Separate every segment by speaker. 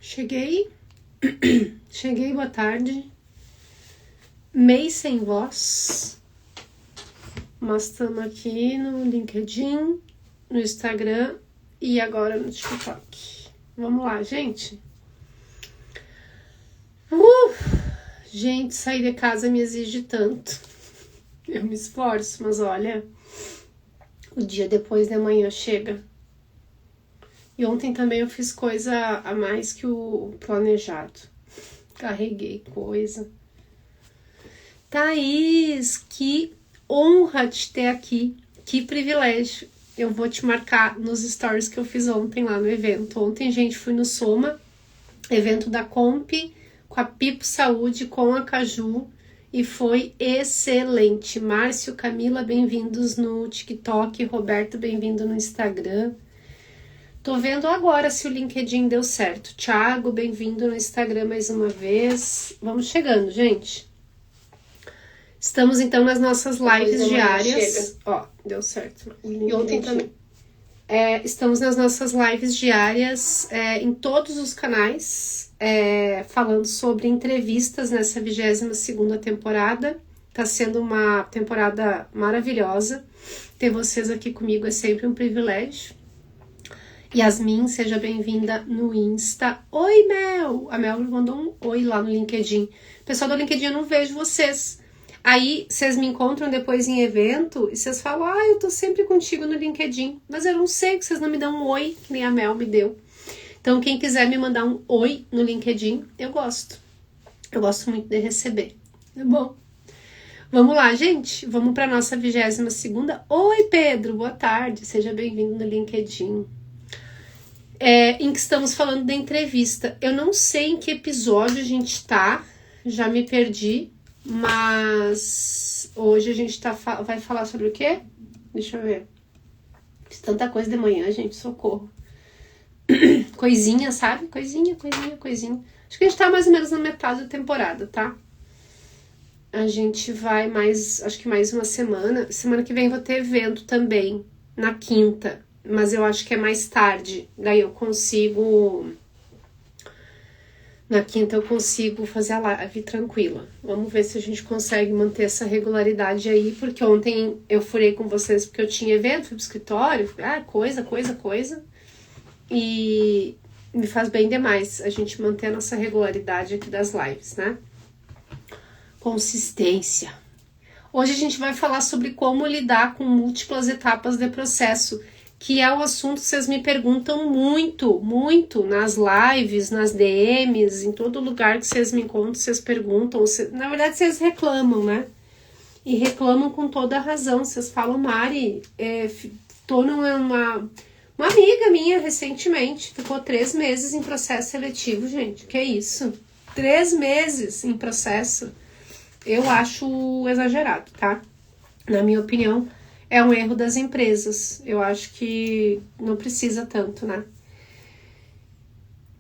Speaker 1: Cheguei, boa tarde, meio sem voz, mas estamos aqui no LinkedIn, no Instagram e agora no TikTok. Vamos lá, gente. Gente, sair de casa me exige tanto. Eu me esforço, mas olha, o dia depois de amanhã chega. E ontem também eu fiz coisa a mais que o planejado. Carreguei coisa. Thaís, que honra te ter aqui. Que privilégio. Eu vou te marcar nos stories que eu fiz ontem lá no evento. Ontem, gente, fui no Soma, evento da Comp, com a Pipo Saúde, com a Caju, e foi excelente. Márcio, Camila, bem-vindos no TikTok. Roberto, bem-vindo no Instagram. Tô vendo agora se o LinkedIn deu certo. Thiago, bem-vindo no Instagram mais uma vez. Vamos chegando, gente. Estamos então nas nossas lives diárias. Ó, deu certo. E ontem também. Estamos nas nossas lives diárias em todos os canais, falando sobre entrevistas nessa 22ª temporada. Tá sendo uma temporada maravilhosa. Ter vocês aqui comigo é sempre um privilégio. Yasmin, seja bem-vinda no Insta. Oi, Mel! A Mel me mandou um oi lá no LinkedIn. Pessoal do LinkedIn, eu não vejo vocês. Aí, vocês me encontram depois em evento e vocês falam, eu tô sempre contigo no LinkedIn. Mas eu não sei que vocês não me dão um oi, que nem a Mel me deu. Então, quem quiser me mandar um oi no LinkedIn, eu gosto. Eu gosto muito de receber. Tá bom? Vamos lá, gente. Vamos para nossa 22ª. Oi, Pedro. Boa tarde. Seja bem-vindo no LinkedIn. Em que estamos falando da entrevista. Eu não sei em que episódio a gente tá, já me perdi, mas hoje a gente vai falar sobre o quê? Deixa eu ver. Fiz tanta coisa de manhã, gente, socorro. Coisinha, sabe? Coisinha. Acho que a gente tá mais ou menos na metade da temporada, tá? A gente vai acho que mais uma semana. Semana que vem vou ter evento também, na quinta. Mas eu acho que é mais tarde. Daí eu consigo... Na quinta eu consigo fazer a live tranquila. Vamos ver se a gente consegue manter essa regularidade aí. Porque ontem eu furei com vocês porque eu tinha evento, fui pro escritório. Coisa. E me faz bem demais a gente manter a nossa regularidade aqui das lives, né? Consistência. Hoje a gente vai falar sobre como lidar com múltiplas etapas de processo, que é um assunto que vocês me perguntam muito nas lives, nas DMs, em todo lugar que vocês me encontram, vocês perguntam, na verdade vocês reclamam, né? E reclamam com toda a razão. Vocês falam, Mari, tô numa amiga minha recentemente, ficou 3 meses em processo seletivo, gente, que isso? 3 meses em processo, eu acho exagerado, tá? Na minha opinião, é um erro das empresas. Eu acho que não precisa tanto, né?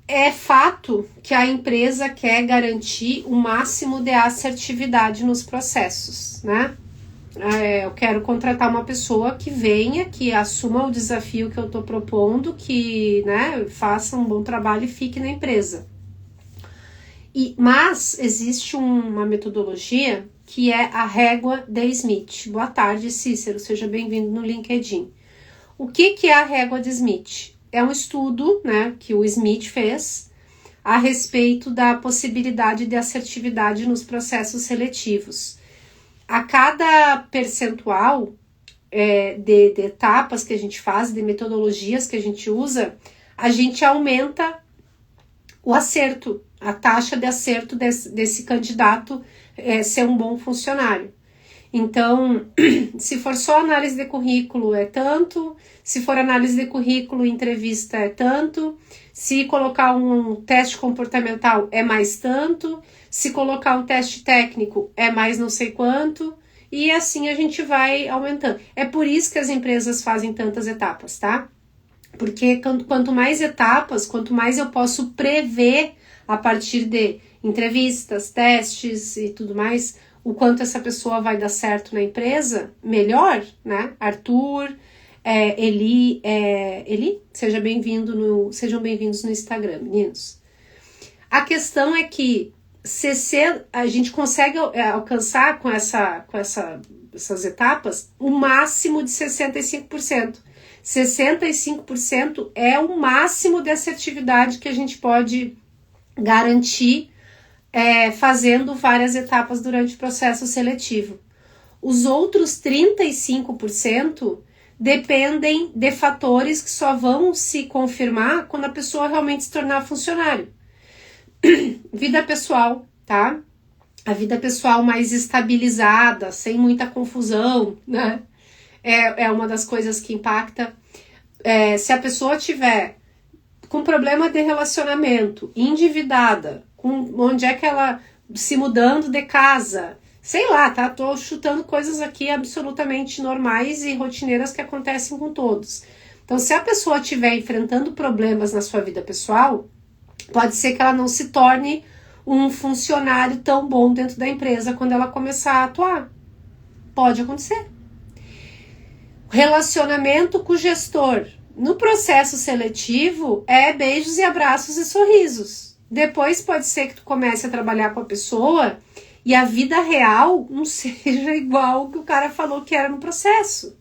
Speaker 1: É fato que a empresa quer garantir o máximo de assertividade nos processos, né? Eu quero contratar uma pessoa que venha, que assuma o desafio que eu tô propondo, que, né, faça um bom trabalho e fique na empresa. Mas existe uma metodologia que é a régua de Smith. Boa tarde, Cícero, seja bem-vindo no LinkedIn. O que é a régua de Smith? É um estudo, né, que o Smith fez a respeito da possibilidade de assertividade nos processos seletivos. A cada percentual de etapas que a gente faz, de metodologias que a gente usa, a gente aumenta o acerto, a taxa de acerto desse candidato ser um bom funcionário. Então, se for só análise de currículo é tanto, se for análise de currículo e entrevista é tanto, se colocar um teste comportamental é mais tanto, se colocar um teste técnico é mais não sei quanto, e assim a gente vai aumentando. É por isso que as empresas fazem tantas etapas, tá? Porque quanto mais etapas, quanto mais eu posso prever a partir de entrevistas, testes e tudo mais, o quanto essa pessoa vai dar certo na empresa, melhor, né? Arthur, Eli, sejam bem-vindos no Instagram, meninos. A questão é que a gente consegue alcançar com essas etapas o máximo de 65%. 65% é o máximo de assertividade que a gente pode garantir fazendo várias etapas durante o processo seletivo. Os outros 35% dependem de fatores que só vão se confirmar quando a pessoa realmente se tornar funcionário. Vida pessoal, tá? A vida pessoal mais estabilizada, sem muita confusão, né? É uma das coisas que impacta. Se a pessoa tiver com problema de relacionamento, endividada, onde é que ela se mudando de casa, sei lá, tá? Tô chutando coisas aqui absolutamente normais e rotineiras que acontecem com todos. Então, se a pessoa estiver enfrentando problemas na sua vida pessoal, pode ser que ela não se torne um funcionário tão bom dentro da empresa quando ela começar a atuar. Pode acontecer. Relacionamento com o gestor. No processo seletivo, é beijos e abraços e sorrisos. Depois pode ser que tu comece a trabalhar com a pessoa e a vida real não seja igual que o cara falou que era no processo.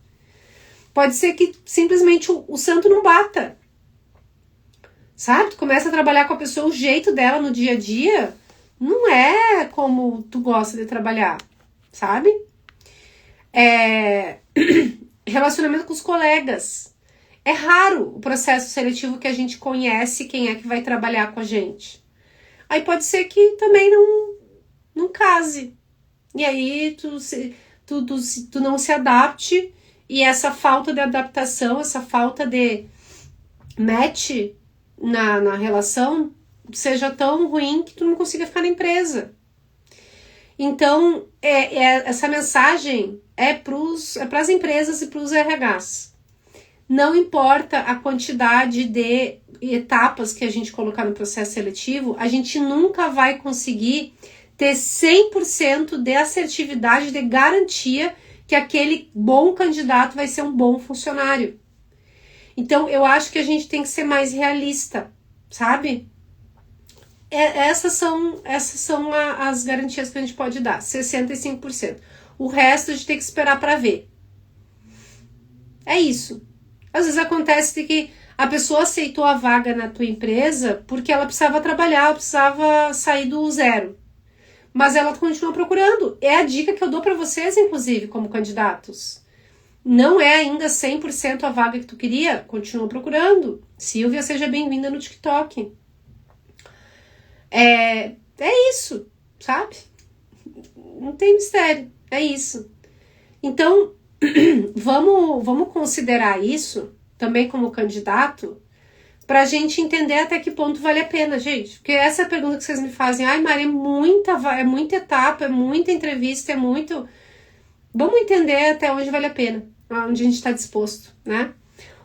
Speaker 1: Pode ser que simplesmente o santo não bata. Sabe? Tu começa a trabalhar com a pessoa, o jeito dela no dia a dia não é como tu gosta de trabalhar, sabe? Relacionamento com os colegas. É raro o processo seletivo que a gente conhece quem é que vai trabalhar com a gente. Aí pode ser que também não case. E aí tu não se adapte e essa falta de adaptação, essa falta de match na relação seja tão ruim que tu não consiga ficar na empresa. Então, essa mensagem é para as empresas e para os RHs. Não importa a quantidade de etapas que a gente colocar no processo seletivo, a gente nunca vai conseguir ter 100% de assertividade, de garantia que aquele bom candidato vai ser um bom funcionário. Então, eu acho que a gente tem que ser mais realista, sabe? Essas são as garantias que a gente pode dar, 65%. O resto a gente tem que esperar para ver. É isso. Às vezes acontece de que a pessoa aceitou a vaga na tua empresa porque ela precisava trabalhar, ela precisava sair do zero. Mas ela continua procurando. É a dica que eu dou para vocês, inclusive, como candidatos. Não é ainda 100% a vaga que tu queria, continua procurando. Silvia, seja bem-vinda no TikTok. É isso, sabe? Não tem mistério, é isso. Então, vamos considerar isso também como candidato pra gente entender até que ponto vale a pena, gente. Porque essa é a pergunta que vocês me fazem. Ai, Mari, é muita etapa, é muita entrevista, é muito... Vamos entender até onde vale a pena, onde a gente está disposto, né?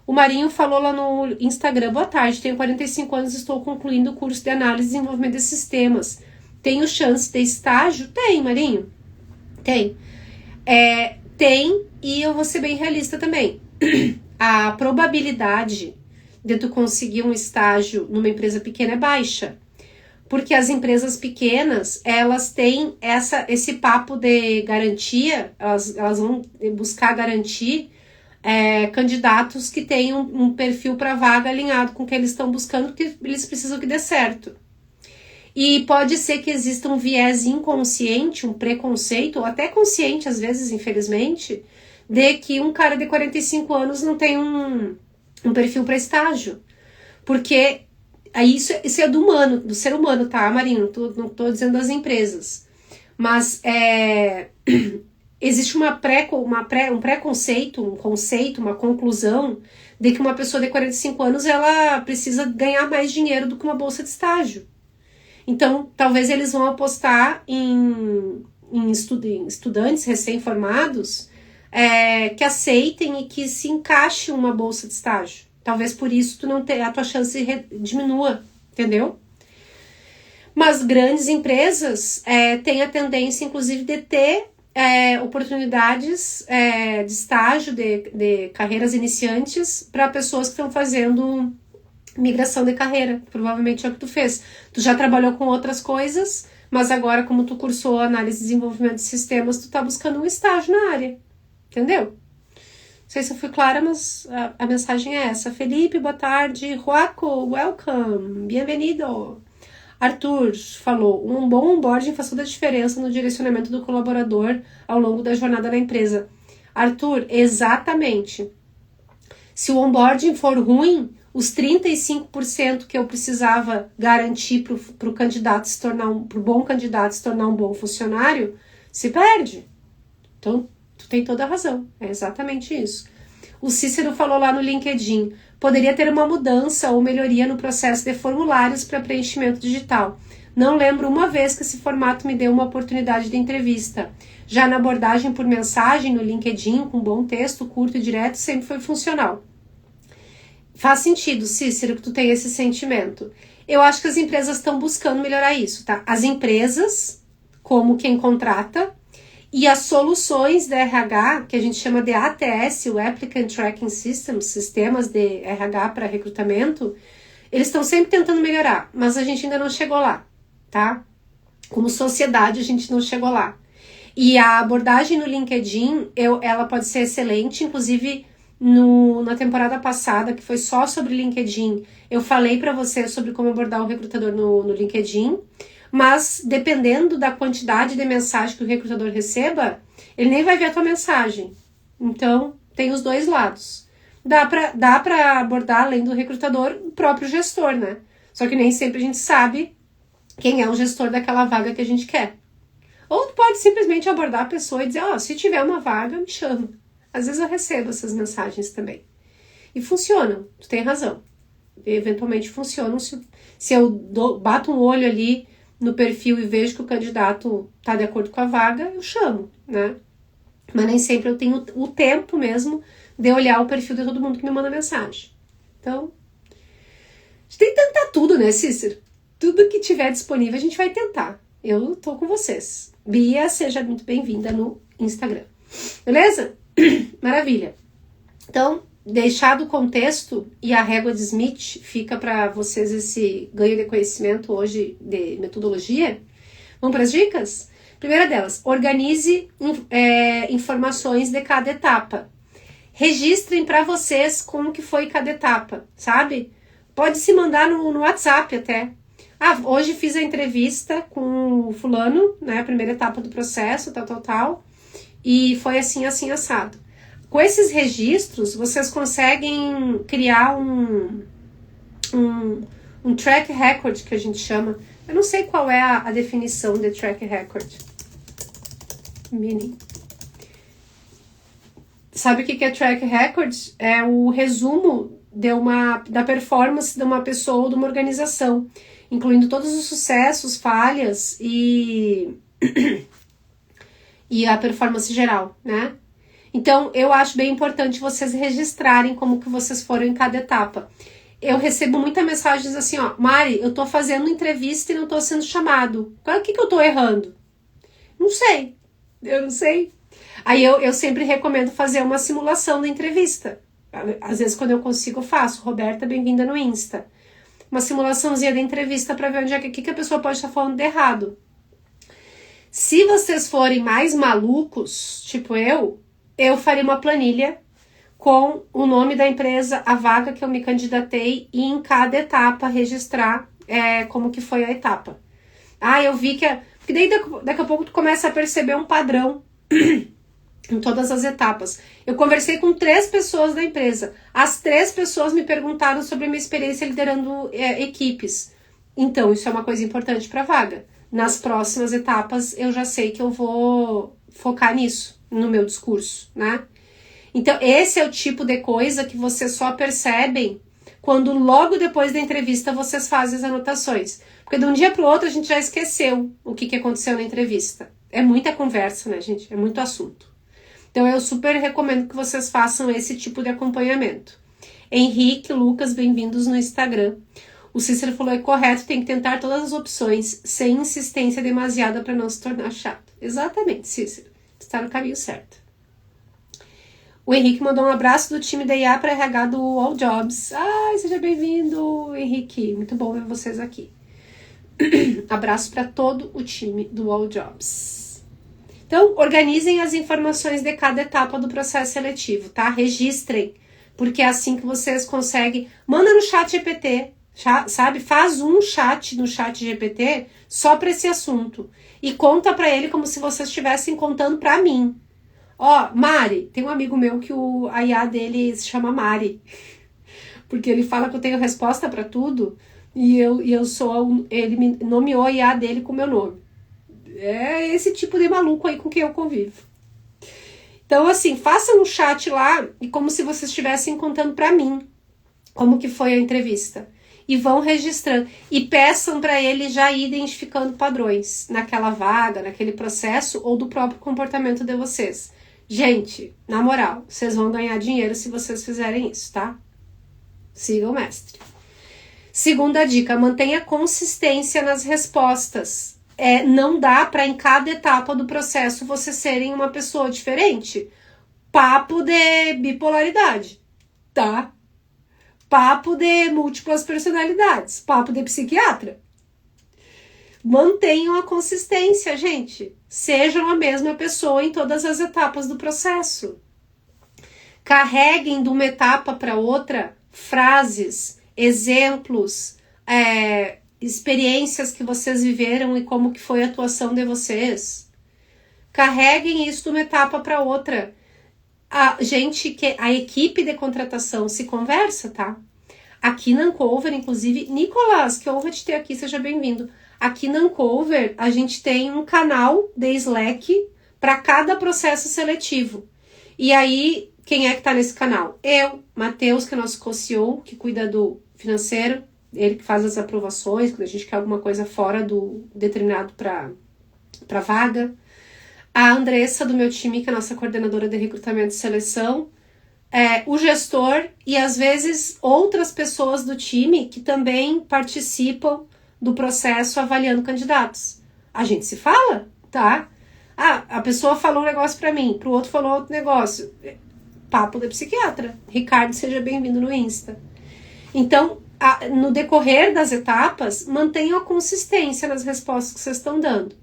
Speaker 1: O Marinho falou lá no Instagram: boa tarde, tenho 45 anos e estou concluindo o curso de análise e desenvolvimento de sistemas. Tenho chance de estágio? Tem, Marinho. Tem. Tem, e eu vou ser bem realista também. A probabilidade de tu conseguir um estágio numa empresa pequena é baixa. Porque as empresas pequenas, elas têm esse papo de garantia, elas vão buscar garantir candidatos que tenham um perfil para vaga alinhado com o que eles estão buscando, porque eles precisam que dê certo. E pode ser que exista um viés inconsciente, um preconceito, ou até consciente, às vezes, infelizmente, de que um cara de 45 anos não tem um perfil para estágio. Porque isso é do ser humano, tá, Marinho? Não tô dizendo das empresas. Mas existe um preconceito, um conceito, uma conclusão de que uma pessoa de 45 anos ela precisa ganhar mais dinheiro do que uma bolsa de estágio. Então, talvez eles vão apostar em estudantes recém-formados que aceitem e que se encaixe uma bolsa de estágio. Talvez por isso a tua chance diminua, entendeu? Mas grandes empresas têm a tendência, inclusive, de ter oportunidades de estágio, de carreiras iniciantes para pessoas que estão fazendo migração de carreira, provavelmente é o que tu fez. Tu já trabalhou com outras coisas, mas agora, como tu cursou análise e desenvolvimento de sistemas, tu tá buscando um estágio na área, entendeu? Não sei se eu fui clara, mas a mensagem é essa. Felipe, boa tarde. Juaco, welcome, bem-vindo. Arthur falou, um bom onboarding faz toda a diferença no direcionamento do colaborador ao longo da jornada na empresa. Arthur, exatamente. Se o onboarding for ruim, os 35% que eu precisava garantir para o candidato se tornar pro bom candidato se tornar um bom funcionário, se perde. Então, tu tem toda a razão. É exatamente isso. O Cícero falou lá no LinkedIn, poderia ter uma mudança ou melhoria no processo de formulários para preenchimento digital. Não lembro uma vez que esse formato me deu uma oportunidade de entrevista. Já na abordagem por mensagem no LinkedIn, com bom texto, curto e direto, sempre foi funcional. Faz sentido, Cícero, que tu tem esse sentimento. Eu acho que as empresas estão buscando melhorar isso, tá? As empresas, como quem contrata, e as soluções de RH, que a gente chama de ATS, o Applicant Tracking System, sistemas de RH para recrutamento, eles estão sempre tentando melhorar, mas a gente ainda não chegou lá, tá? Como sociedade, a gente não chegou lá. E a abordagem no LinkedIn, ela pode ser excelente, inclusive na temporada passada, que foi só sobre LinkedIn, eu falei para você sobre como abordar o recrutador no LinkedIn, mas dependendo da quantidade de mensagem que o recrutador receba, ele nem vai ver a tua mensagem. Então, tem os dois lados. Dá pra abordar, além do recrutador, o próprio gestor, né? Só que nem sempre a gente sabe quem é o gestor daquela vaga que a gente quer. Ou tu pode simplesmente abordar a pessoa e dizer, se tiver uma vaga, me chama. Às vezes eu recebo essas mensagens também. E funcionam, tu tem razão. Eventualmente funcionam. Se eu bato um olho ali no perfil e vejo que o candidato está de acordo com a vaga, eu chamo, né? Mas nem sempre eu tenho o tempo mesmo de olhar o perfil de todo mundo que me manda mensagem. Então, a gente tem que tentar tudo, né, Cícero? Tudo que tiver disponível a gente vai tentar. Eu tô com vocês. Bia, seja muito bem-vinda no Instagram. Beleza? Maravilha. Então, deixado o contexto e a régua de Smith, fica para vocês esse ganho de conhecimento hoje de metodologia. Vamos para as dicas? Primeira delas, organize informações de cada etapa. Registrem para vocês como que foi cada etapa, sabe? Pode se mandar no WhatsApp até. Hoje fiz a entrevista com o fulano, né? A primeira etapa do processo, tal. E foi assim, assado. Com esses registros, vocês conseguem criar um track record, que a gente chama. Eu não sei qual é a definição de track record. Sabe o que é track record? É o resumo da performance de uma pessoa ou de uma organização, incluindo todos os sucessos, falhas e a performance geral, né? Então, eu acho bem importante vocês registrarem como que vocês foram em cada etapa. Eu recebo muitas mensagens assim, Mari, eu tô fazendo entrevista e não tô sendo chamado. O que eu tô errando? Eu não sei. Aí eu sempre recomendo fazer uma simulação da entrevista. Às vezes, quando eu consigo, eu faço. Roberta, bem-vinda no Insta. Uma simulaçãozinha da entrevista para ver onde é que a pessoa pode estar falando de errado. Se vocês forem mais malucos, tipo eu faria uma planilha com o nome da empresa, a vaga que eu me candidatei e em cada etapa registrar como que foi a etapa. Eu vi que... Porque daí daqui a pouco tu começa a perceber um padrão em todas as etapas. Eu conversei com 3 pessoas da empresa. As 3 pessoas me perguntaram sobre a minha experiência liderando equipes. Então, isso é uma coisa importante para a vaga. Nas próximas etapas, eu já sei que eu vou focar nisso, no meu discurso, né? Então, esse é o tipo de coisa que vocês só percebem quando logo depois da entrevista vocês fazem as anotações. Porque de um dia para o outro a gente já esqueceu o que aconteceu na entrevista. É muita conversa, né, gente? É muito assunto. Então, eu super recomendo que vocês façam esse tipo de acompanhamento. Henrique, Lucas, bem-vindos no Instagram. O Cícero falou, é correto, tem que tentar todas as opções, sem insistência demasiada para não se tornar chato. Exatamente, Cícero. Está no caminho certo. O Henrique mandou um abraço do time da IA para RH do All Jobs. Ai, seja bem-vindo, Henrique. Muito bom ver vocês aqui. Abraço para todo o time do All Jobs. Então, organizem as informações de cada etapa do processo seletivo, tá? Registrem, porque é assim que vocês conseguem. Manda no chat GPT, sabe? Faz um chat no chat GPT só para esse assunto e conta para ele como se vocês estivessem contando para mim. Ó, Mari, tem um amigo meu que a IA dele se chama Mari, porque ele fala que eu tenho resposta para tudo e eu sou, ele me nomeou a IA dele com meu nome. É esse tipo de maluco aí com quem eu convivo. Então, assim, façam um chat lá e como se vocês estivessem contando para mim como que foi a entrevista. E vão registrando. E peçam para ele já ir identificando padrões naquela vaga, naquele processo ou do próprio comportamento de vocês. Gente, na moral, vocês vão ganhar dinheiro se vocês fizerem isso, tá? Siga o mestre. Segunda dica, mantenha consistência nas respostas. Não dá para em cada etapa do processo vocês serem uma pessoa diferente. Papo de bipolaridade, tá? Papo de múltiplas personalidades, papo de psiquiatra. Mantenham a consistência, gente. Sejam a mesma pessoa em todas as etapas do processo. Carreguem de uma etapa para outra frases, exemplos, experiências que vocês viveram e como que foi a atuação de vocês. Carreguem isso de uma etapa para outra. A equipe de contratação se conversa, tá? Aqui na Uncover, inclusive, Nicolas, que honra te ter aqui, seja bem-vindo. Aqui na Uncover, a gente tem um canal de Slack para cada processo seletivo. E aí, quem é que tá nesse canal? Eu, Matheus, que é nosso co-CEO, que cuida do financeiro, ele que faz as aprovações, quando a gente quer alguma coisa fora do determinado para vaga. A Andressa, do meu time, que é a nossa coordenadora de recrutamento e seleção. O gestor e, às vezes, outras pessoas do time que também participam do processo avaliando candidatos. A gente se fala, tá? A pessoa falou um negócio pra mim, pro outro falou outro negócio. Papo de psiquiatra. Ricardo, seja bem-vindo no Insta. Então, no decorrer das etapas, mantenham a consistência nas respostas que vocês estão dando.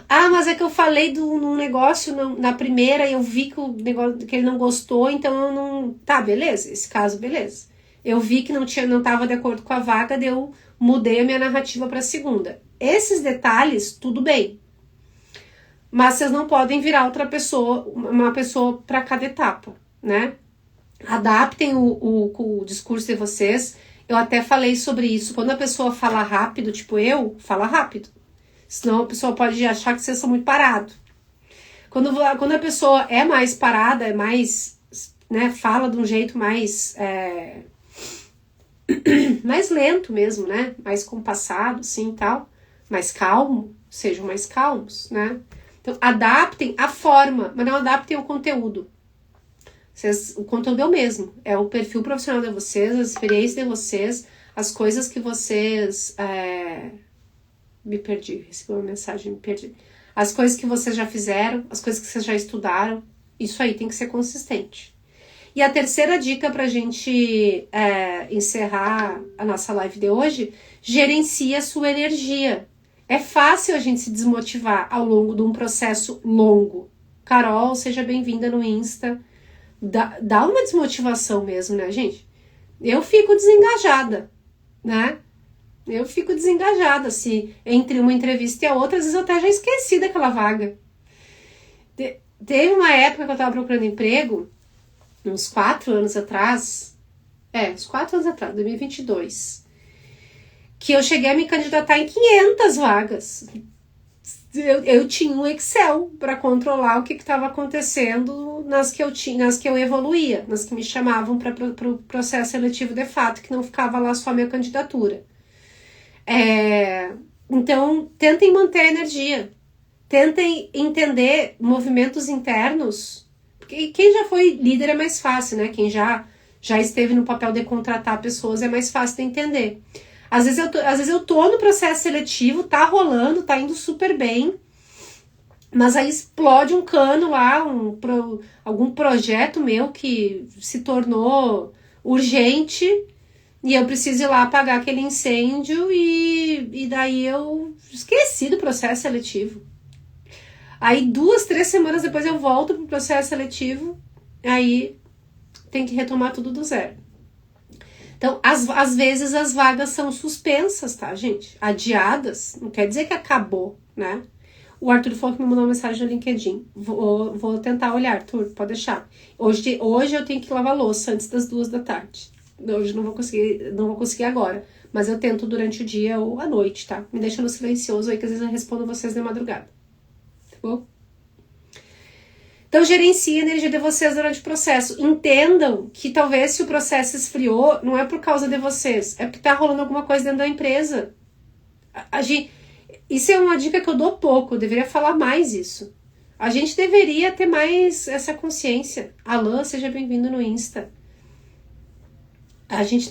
Speaker 1: Mas é que eu falei de um negócio na primeira e eu vi que o negócio que ele não gostou, então eu não... Tá, beleza, esse caso, beleza. Eu vi que não estava de acordo com a vaga, daí eu mudei a minha narrativa para a segunda. Esses detalhes, tudo bem. Mas vocês não podem virar outra pessoa, uma pessoa para cada etapa, né? Adaptem o discurso de vocês. Eu até falei sobre isso. Quando a pessoa fala rápido, tipo fala rápido. Senão a pessoa pode achar que vocês são muito parados. Quando a pessoa é mais parada, é mais, né, fala de um jeito mais mais lento mesmo, né? Mais compassado, assim, e tal. Mais calmo, sejam mais calmos, né? Então, adaptem a forma, mas não adaptem o conteúdo. O conteúdo é o mesmo. É o perfil profissional de vocês, as experiências de vocês, as coisas que vocês... Me perdi, recebi uma mensagem, me perdi. As coisas que vocês já fizeram, as coisas que vocês já estudaram, isso aí tem que ser consistente. E a terceira dica pra gente encerrar a nossa live de hoje, gerencie a sua energia. É fácil a gente se desmotivar ao longo de um processo longo. Carol, seja bem-vinda no Insta. Dá uma desmotivação mesmo, né, gente? Eu fico desengajada, né? Eu fico desengajada, assim, entre uma entrevista e a outra, às vezes eu até já esqueci daquela vaga. Teve uma época que eu tava procurando emprego, uns 4 anos atrás, uns 4 anos atrás, 2022, que eu cheguei a me candidatar em 500 vagas. Eu tinha um Excel para controlar o que estava acontecendo nas que eu evoluía, nas que me chamavam para o processo seletivo de fato, que não ficava lá só minha candidatura. Então, tentem manter a energia. Tentem entender movimentos internos. Porque quem já foi líder é mais fácil, né? Quem já esteve no papel de contratar pessoas é mais fácil de entender. Às vezes eu tô no processo seletivo, tá rolando, tá indo super bem. Mas aí explode um cano lá, algum projeto meu que se tornou urgente e eu preciso ir lá apagar aquele incêndio e daí eu esqueci do processo seletivo. Aí 2, 3 semanas depois eu volto pro processo seletivo, aí tem que retomar tudo do zero. Então, às vezes as vagas são suspensas, tá, gente? Adiadas, não quer dizer que acabou, né? O Arthur falou que me mandou uma mensagem no LinkedIn. Vou tentar olhar, Arthur, pode deixar. Hoje eu tenho que lavar louça antes das 2 da tarde. Hoje não vou conseguir agora. Mas eu tento durante o dia ou à noite, tá? Me deixa no silencioso aí que às vezes eu respondo vocês de madrugada. Tá bom? Então, gerencie a energia de vocês durante o processo. Entendam que talvez se o processo esfriou, não é por causa de vocês, é porque tá rolando alguma coisa dentro da empresa. Isso é uma dica que eu dou pouco, eu deveria falar mais isso. A gente deveria ter mais essa consciência. Alan, seja bem-vindo no Insta. A gente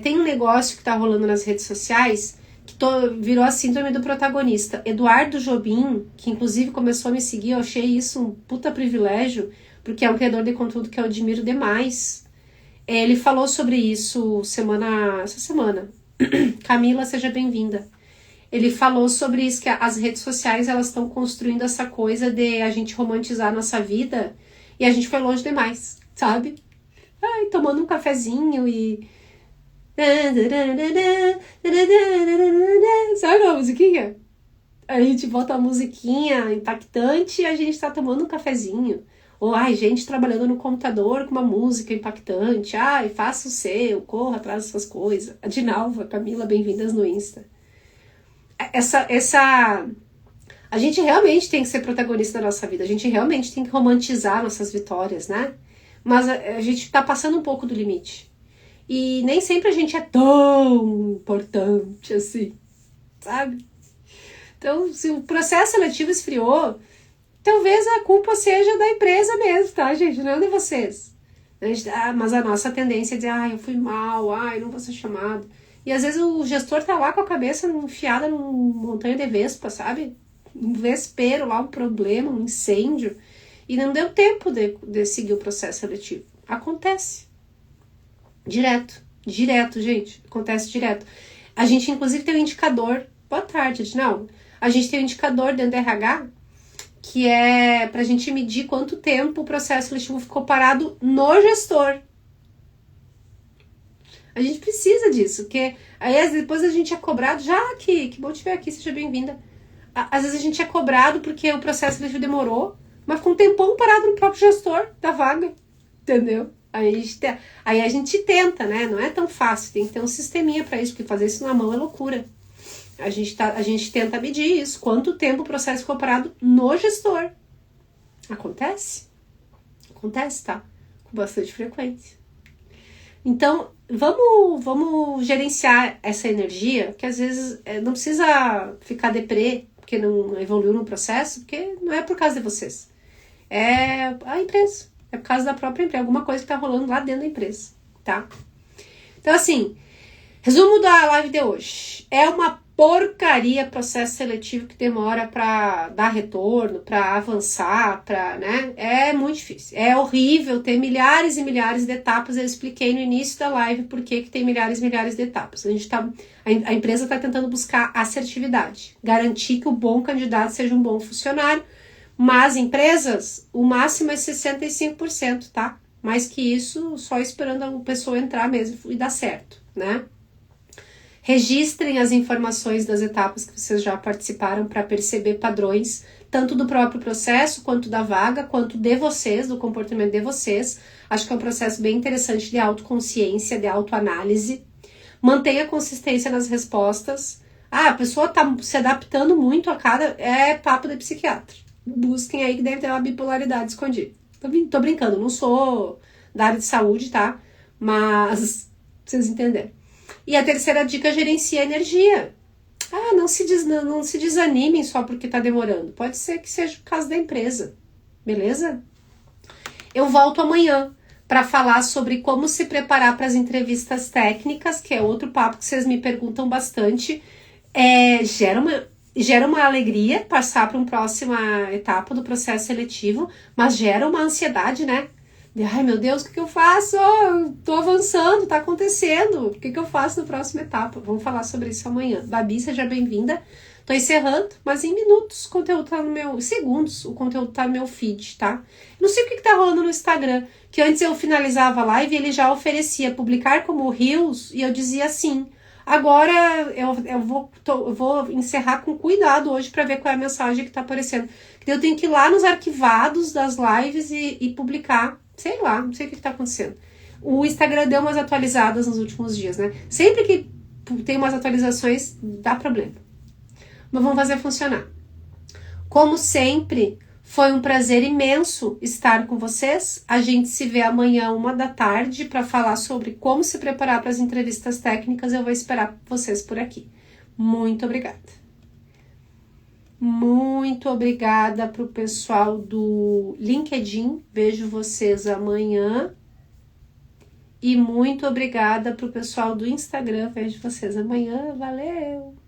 Speaker 1: tem um negócio que tá rolando nas redes sociais que virou a síndrome do protagonista. Eduardo Jobim, que inclusive começou a me seguir, eu achei isso um puta privilégio, porque é um criador de conteúdo que eu admiro demais. Ele falou sobre isso essa semana. Camila, seja bem-vinda. Ele falou sobre isso, que as redes sociais elas estão construindo essa coisa de a gente romantizar a nossa vida e a gente foi longe demais, sabe? Ai, tomando um cafezinho e... Sabe a musiquinha? A gente bota a musiquinha impactante e a gente tá tomando um cafezinho. Ou, ai, gente trabalhando no computador com uma música impactante. Ai, faça o seu, corra atrás dessas coisas. A Dinalva, Camila, bem-vindas no Insta. A gente realmente tem que ser protagonista da nossa vida. A gente realmente tem que romantizar nossas vitórias, né? Mas a gente tá passando um pouco do limite. E nem sempre a gente é tão importante assim, sabe? Então, se o processo seletivo esfriou, talvez a culpa seja da empresa mesmo, tá, gente? Não é de vocês. Mas a nossa tendência é dizer, ai, eu fui mal, ai, não vou ser chamado. E às vezes o gestor tá lá com a cabeça enfiada num montanha de vespa, sabe? Um vespeiro lá, um problema, um incêndio. E não deu tempo de seguir o processo seletivo. Acontece. Direto, gente. Acontece direto. A gente, inclusive, tem um indicador. Boa tarde, Edinaldo. A gente tem um indicador dentro do RH que é pra gente medir quanto tempo o processo seletivo ficou parado no gestor. A gente precisa disso, porque aí depois a gente é cobrado, já que bom te ver aqui, seja bem-vinda. Às vezes a gente é cobrado porque o processo seletivo demorou, mas ficou um tempão parado no próprio gestor da vaga, entendeu? Aí a gente tenta, né? Não é tão fácil, tem que ter um sisteminha para isso, porque fazer isso na mão é loucura. A gente tenta medir isso, quanto tempo o processo ficou parado no gestor. Acontece? Acontece, tá? Com bastante frequência. Então, vamos gerenciar essa energia, que às vezes não precisa ficar deprê, porque não evoluiu no processo, porque não é por causa de vocês. É a empresa. É por causa da própria empresa, alguma coisa que tá rolando lá dentro da empresa, tá? Então, assim, resumo da live de hoje. É uma porcaria processo seletivo que demora pra dar retorno, pra avançar, né? É muito difícil. É horrível ter milhares e milhares de etapas. Eu expliquei no início da live por que tem milhares e milhares de etapas. A empresa tá tentando buscar assertividade, garantir que o bom candidato seja um bom funcionário. Mas empresas, o máximo é 65%, tá? Mais que isso, só esperando a pessoa entrar mesmo e dar certo, né? Registrem as informações das etapas que vocês já participaram para perceber padrões, tanto do próprio processo, quanto da vaga, quanto de vocês, do comportamento de vocês. Acho que é um processo bem interessante de autoconsciência, de autoanálise. Mantenha consistência nas respostas. A pessoa tá se adaptando muito a cada... É papo de psiquiatra. Busquem aí que deve ter uma bipolaridade escondida. Tô brincando, não sou da área de saúde, tá? Mas vocês entenderam. E a terceira dica, gerencia a energia. Não se desanimem só porque tá demorando. Pode ser que seja o caso da empresa. Beleza? Eu volto amanhã para falar sobre como se preparar para as entrevistas técnicas, que é outro papo que vocês me perguntam bastante. Gera gera uma alegria passar para uma próxima etapa do processo seletivo, mas gera uma ansiedade, né? Ai, meu Deus, o que eu faço? Tô avançando, tá acontecendo. O que eu faço na próxima etapa? Vamos falar sobre isso amanhã. Babi, seja bem-vinda. Tô encerrando, mas em minutos o conteúdo tá no meu... Segundos, o conteúdo tá no meu feed, tá? Não sei o que tá rolando no Instagram, que antes eu finalizava a live e ele já oferecia publicar como Reels e eu dizia assim... Agora eu vou encerrar com cuidado hoje para ver qual é a mensagem que tá aparecendo. Eu tenho que ir lá nos arquivados das lives e publicar. Sei lá, não sei o que tá acontecendo. O Instagram deu umas atualizadas nos últimos dias, né? Sempre que tem umas atualizações, dá problema. Mas vamos fazer funcionar. Como sempre, foi um prazer imenso estar com vocês. A gente se vê amanhã, 13h, para falar sobre como se preparar para as entrevistas técnicas. Eu vou esperar vocês por aqui. Muito obrigada. Muito obrigada para o pessoal do LinkedIn. Vejo vocês amanhã. E muito obrigada para o pessoal do Instagram. Vejo vocês amanhã. Valeu!